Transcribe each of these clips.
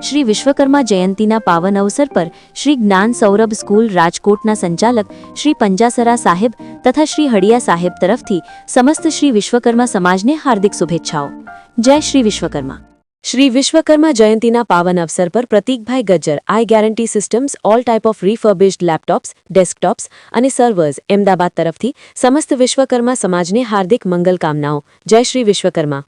श्री विश्वकर्मा जयंतीना पावन अवसर पर श्री ज्ञान सौरभ स्कूल राजकोटना संचालक श्री पंजासरा साहेब तथा श्री हड़िया साहेब तरफथी समस्त श्री विश्वकर्मा समाजने हार्दिक शुभेच्छाओं। जय श्री विश्वकर्मा। श्री विश्वकर्मा जयंतीना पावन अवसर पर प्रतीकभाई Gajjar I guarantee systems all type of refurbished laptops desktops અને સર્વર્સ અમદાવાદ તરફથી સમસ્ત વિશ્વકર્મા સમાજને હાર્દિક મંગલકામનાઓ। જય શ્રી વિશ્વકર્મા।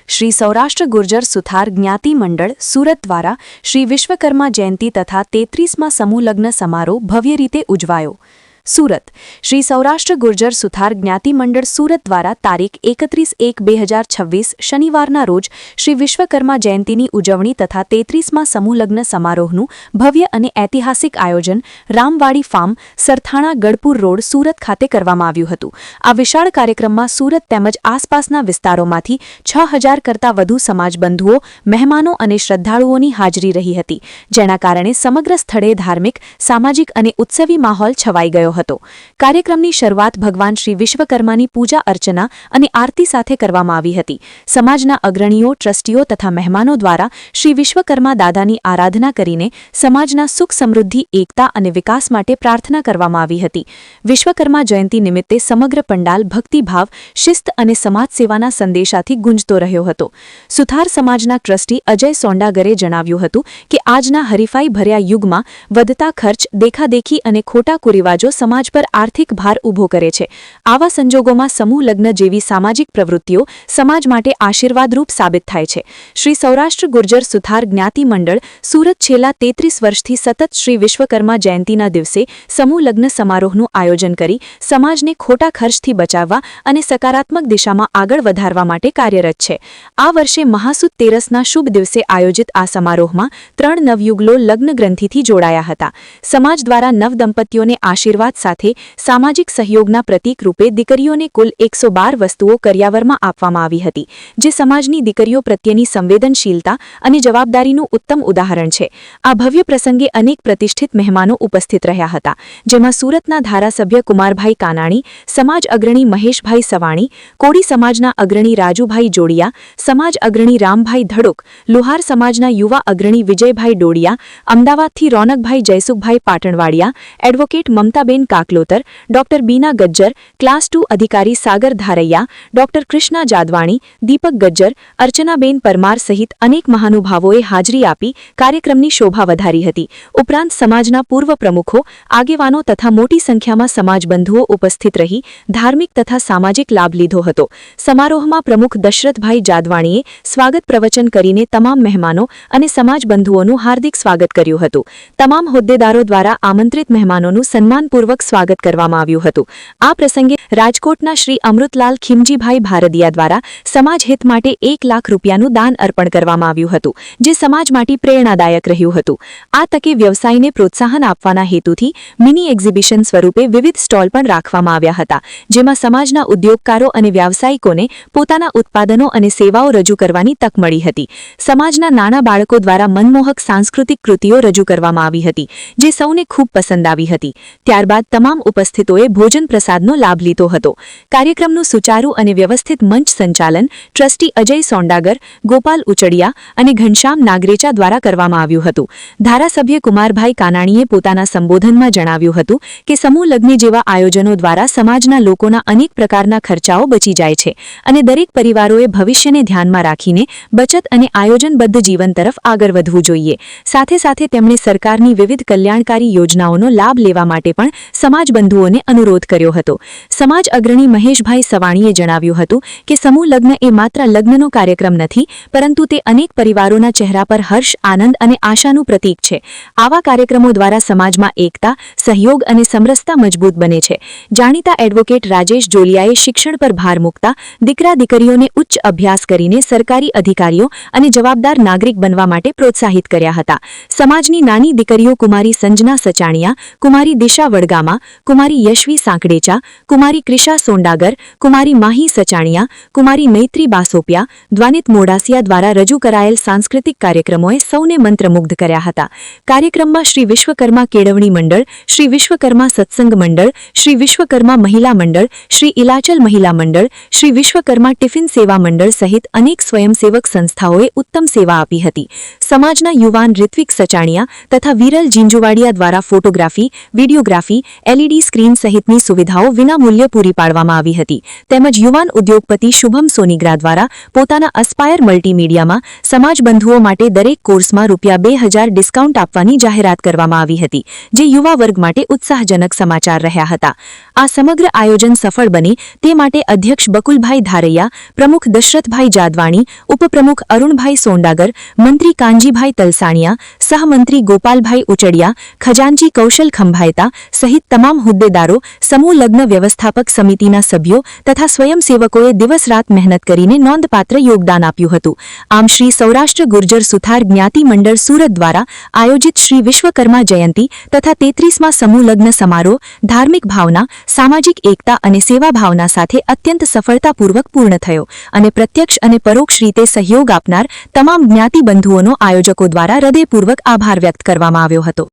श्री सौराष्ट्र गुर्जर सुथार ज्ञाति मंडल सूरत द्वारा श्री विश्वकर्मा जयंती तथा 33मा समूह लग्न समारोह भव्य रीते उजवायो। सूरत श्री सौराष्ट्र गुर्जर सुथार ज्ञाति मंडल सूरत द्वारा तारीख 31/1/2026 शनिवारना रोज श्री विश्वकर्मा जयंतीनी उजवणी तथा 33मा समूह लग्न समारोहનું भव्य અને ऐतिहासिक आयोजन रामवाड़ी फार्म સરથાણા ગઢપુર રોડ सूरत ખાતે કરવામાં આવ્યું હતું। આ વિશાળ કાર્યક્રમમાં सूरत તેમજ આસપાસના વિસ્તારોમાંથી 6000 કરતા વધુ સમાજ બંધુઓ મહેમાનો અને શ્રદ્ધાળુઓની હાજરી રહી હતી, જેના કારણે સમગ્ર સ્થળે ધાર્મિક સામાજિક અને ઉત્સવી માહોલ છવાઈ ગયો હતો। કાર્યક્રમની શરૂઆત ભગવાન શ્રી વિશ્વકર્માની પૂજા અર્ચના અને આરતી સાથે કરવામાં આવી હતી। સમાજના અગ્રણીઓ ટ્રસ્ટીઓ તથા મહેમાનો દ્વારા શ્રી વિશ્વકર્મા દાદાની આરાધના કરીને સમાજના સુખ સમૃદ્ધિ એકતા અને વિકાસ માટે પ્રાર્થના કરવામાં આવી હતી। વિશ્વકર્મા જયંતી નિમિત્તે સમગ્ર પંડાલ ભક્તિભાવ શિસ્ત અને સમાજ સેવાના સંદેશાથી ગુંજતો રહ્યો હતો। સુથાર સમાજના ટ્રસ્ટી અજય સોંડાગરે જણાવ્યું હતું કે આજના હરીફાઈ ભર્યા યુગમાં વધતા ખર્ચ દેખાદેખી અને ખોટા કુરિવાજો समाज पर आर्थिक भार उभो करे छे। आवा संजोगों समूह लग्न जेवी सामाजिक प्रवृत्तिओ समाज माटे आशीर्वादरूप साबित थाय छे। श्री सौराष्ट्र गुर्जर सुथार ज्ञाति मंडल सूरत छेल्ला 33 वर्षथी सतत श्री विश्वकर्मा जयंतीना दिवसे समूह लग्न समारोहનું आयोजन करी समाजने खोटा खर्चथी बचाववा અને સકારાત્મક દિશામાં આગળ વધારવા માટે કાર્યરત છે। આ વર્ષે મહાસુદ તેરસના શુભ દિવસે આયોજિત આ સમારોહમાં 3 નવયુગલો લગ્ન ગ્રંથિથી જોડાયા હતા। સમાજ દ્વારા નવ દંપતીઓને આશીર્વાદ સાથે સામાજિક સહયોગના પ્રતીક રૂપે દીકરીઓને કુલ 112 વસ્તુઓ કરિયાવરમાં આપવામાં આવી હતી, જે સમાજની દીકરીઓ પ્રત્યેની સંવેદનશીલતા અને જવાબદારીનું ઉત્તમ ઉદાહરણ છે। આ ભવ્ય પ્રસંગે અનેક પ્રતિષ્ઠિત મહેમાનો ઉપસ્થિત રહ્યા હતા, જેમાં સુરતના ધારાસભ્ય કુમારભાઈ કાનાણી, સમાજ અગ્રણી મહેશભાઈ સવાણી, કોડી સમાજના અગ્રણી રાજુભાઈ જોડિયા, સમાજ અગ્રણી રામભાઈ ધડુક, લુહાર સમાજના યુવા અગ્રણી વિજયભાઈ ડોડિયા, અમદાવાદથી રોનકભાઈ જયસુખભાઈ પાટણવાડિયા, એડવોકેટ મમતાબેન કાકલોતર, डॉक्टर बीना गज्जर, क्लास 2 अधिकारी सागर धारैया, डॉक्टर कृष्णा जादवाणी, दीपक गज्जर, अर्चनाबेन परमार सहित अनेक महानुभावोए हाजरी आपी कार्यक्रमनी शोभा वधारी हती। उपरांत समाजना पूर्व प्रमुखों आगेवानो तथा मोटी संख्यामां समाजबंधुओ उपस्थित रही धार्मिक तथा सामाजिक लाभ लीधो हतो। समारोहमां प्रमुख दशरथभाई जादवाणीए स्वागत प्रवचन करीने तमाम मेहमानो अने समाजबंधुओनुं हार्दिक स्वागत कर्युं हतुं। तमाम होद्देदारो द्वारा आमंत्रित मेहमानोनुं सन्मानपूर्वक स्वागत કરવામાં આવ્યું હતું। આ પ્રસંગે રાજકોટના શ્રી અમૃતલાલ ખીમજીભાઈ ભારદિયા દ્વારા સમાજ હિત માટે 1 લાખ રૂપિયાનું દાન અર્પણ કરવામાં આવ્યું હતું, જે સમાજ માટે પ્રેરણાદાયક રહ્યું હતું। આ તકે વ્યવસાયને પ્રોત્સાહન આપવાના હેતુથી મિની એક્ઝિબિશન સ્વરૂપે વિવિધ સ્ટોલ પણ રાખવામાં આવ્યા હતા, જેમાં સમાજના ઉદ્યોગકારો અને વ્યાવસાયિકોને પોતાના ઉત્પાદનો અને સેવાઓ રજૂ કરવાની તક મળી હતી। સમાજના નાના બાળકો દ્વારા મનમોહક સાંસ્કૃતિક કૃતિઓ રજૂ કરવામાં આવી હતી, જે સૌને ખૂબ પસંદ આવી હતી। ત્યારબાદ તમામ ઉપસ્થિતોએ ભોજન પ્રસાદનો લાભ લીધો હતો। કાર્યક્રમનું સુચારુ અને વ્યવસ્થિત મંચ સંચાલન ટ્રસ્ટી અજય સોંડાગર, ગોપાલ ઉચડિયા અને ઘનશ્યામ નાગરેચા દ્વારા કરવામાં આવ્યું હતું। ધારાસભ્ય કુમારભાઈ કાનાણીએ પોતાના સંબોધનમાં જણાવ્યું હતું કે સમૂહ લગ્ન જેવા આયોજનો દ્વારા સમાજના લોકોના અનેક પ્રકારના ખર્ચાઓ બચી જાય છે અને દરેક પરિવારોએ ભવિષ્યને ધ્યાનમાં રાખીને બચત અને આયોજનબદ્ધ જીવન તરફ આગળ વધવું જોઈએ। સાથે સાથે તેમણે સરકારની વિવિધ કલ્યાણકારી યોજનાઓનો લાભ લેવા માટે પણ સમાજ બંધુઓને અનુરોધ કર્યો હતો। સમાજ અગ્રણી મહેશભાઈ સવાણીએ જણાવ્યું હતું કે સમૂહ લગ્ન એ માત્ર લગ્નનો કાર્યક્રમ નથી, પરંતુ તે અનેક પરિવારોના ચહેરા પર હર્ષ, આનંદ અને આશાનું પ્રતીક છે। આવા કાર્યક્રમો દ્વારા સમાજમાં એકતા, સહયોગ અને સમરસતા મજબૂત બને છે। જાણીતા એડવોકેટ રાજેશ જોલિયાએ શિક્ષણ પર ભાર મૂકતા દીકરા દીકરીઓને ઉચ્ચ અભ્યાસ કરીને સરકારી અધિકારીઓ અને જવાબદાર નાગરિક બનવા માટે પ્રોત્સાહિત કર્યા હતા। સમાજની નાની દીકરીઓ કુમારી સંજના સચાણિયા, કુમારી દિશા વડગામા, कुमारी यशवी सांकड़ेचा, कुमारी કુમારી ક્રિશા સોંડાગર, કુમારી માહી સચાણિયા, કુમારી મૈત્રી બાસોપિયા, દ્વાનિત મોડાસિયા દ્વારા રજૂ કરાયેલ સાંસ્કૃતિક કાર્યક્રમોએ સૌને મંત્રમુગ્ધ કર્યા હતા. કાર્યક્રમમાં શ્રી વિશ્વકર્મા કેળવણી મંડળ, શ્રી વિશ્વકર્મા સત્સંગ મંડળ, શ્રી વિશ્વકર્મા મહિલા મંડળ, શ્રી ઇલાચલ મહિલા મંડળ, શ્રી વિશ્વકર્મા ટિફિન સેવા મંડળ સહિત અનેક સ્વયંસેવક સંસ્થાઓએ ઉત્તમ સેવા આપી હતી. સમાજના યુવાન રિત્વિક સચાણિયા તથા વિરલ જીંજુવાડિયા દ્વારા ફોટોગ્રાફી, વિડીયોગ્રાફી, એલઈડી સ્ક્રીન સહિતની સુવિધાઓ વિનામૂલ્યે પૂરી પાડવામાં આવી હતી. તેમજ યુવાન ઉદ્યોગપતિ શુભમ સોનીગ્રા દ્વારા પોતાના અસ્પાયર મલ્ટીમીડિયામાં સમાજબંધુઓ માટે દરેક કોર્સમાં ₹2000 ડિસ્કાઉન્ટ આપવાની જાહેરાત કરવામાં આવી હતી, જે યુવા વર્ગ માટે ઉત્સાહજનક સમાચાર રહ્યા હતા. આ સમગ્ર આયોજન સફળ બને તે માટે અધ્યક્ષ બકુલભાઈ ધારૈયા, પ્રમુખ દશરથભાઈ જાદવાણી, ઉપપ્રમુખ અરુણભાઈ સોંડાગર, મંત્રી કાનજીભાઈ તલસાણિયા, સહમંત્રી ગોપાલભાઈ ઉચડિયા, ખજાનચી કૌશલ ખંભાયતા સહિત તમામ હોદ્દેદારો, સમૂહ લગ્ન વ્યવસ્થાપક સમિતિના સભ્યો તથા સ્વયંસેવકોએ દિવસ-રાત મહેનત કરીને નોંધપાત્ર યોગદાન આપ્યું હતું. આમ શ્રી સૌરાષ્ટ્ર ગુર્જર સુથાર જ્ઞાતિ મંડળ સુરત દ્વારા આયોજિત શ્રી વિશ્વકર્મા જયંતિ તથા 33મા સમૂહ લગ્ન સમારોહ ધાર્મિક ભાવના, સામાજિક એકતા અને સેવા ભાવના સાથે અત્યંત સફળતાપૂર્વક પૂર્ણ થયો અને પ્રત્યક્ષ અને પરોક્ષ રીતે સહયોગ આપનાર તમામ જ્ઞાતિબંધુઓનો આયોજકો દ્વારા હૃદયપૂર્વક આભાર વ્યક્ત કરવામાં આવ્યો હતો.